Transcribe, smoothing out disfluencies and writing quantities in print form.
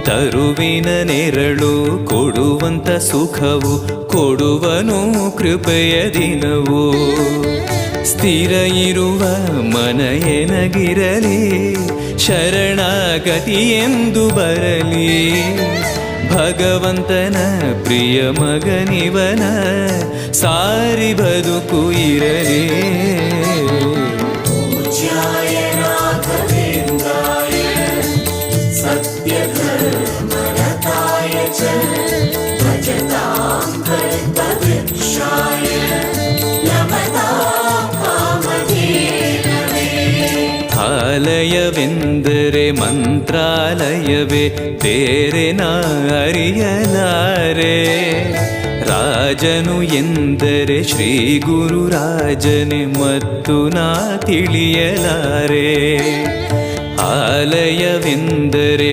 ತರುವಿನ ನೆರಳು ಕೊಡುವಂತ ಸುಖವು ಕೊಡುವನು ಕೃಪೆಯ ದಿನವು. ಸ್ಥಿರ ಇರುವ ಮನ ಎನಗಿರಲಿ, ಶರಣಾಗತಿ ಎಂದು ಬರಲಿ. ಭಗವಂತನ ಪ್ರಿಯ ಮಗನಿವನ, ಸಾರಿ ಬದುಕು ಇರಲಿ. ಆಲಯವೆಂದರೆ ಮಂತ್ರಾಲಯವೇ, ಬೇರೆ ನಾ ಅರಿಯಲಾರೆ. ರಾಜನು ಎಂದರೆ ಶ್ರೀ ಗುರು ರಾಜನೇ, ಮತ್ತು ನಾ ತಿಳಿಯಲಾರೆ. ಆಲಯವೆಂದರೆ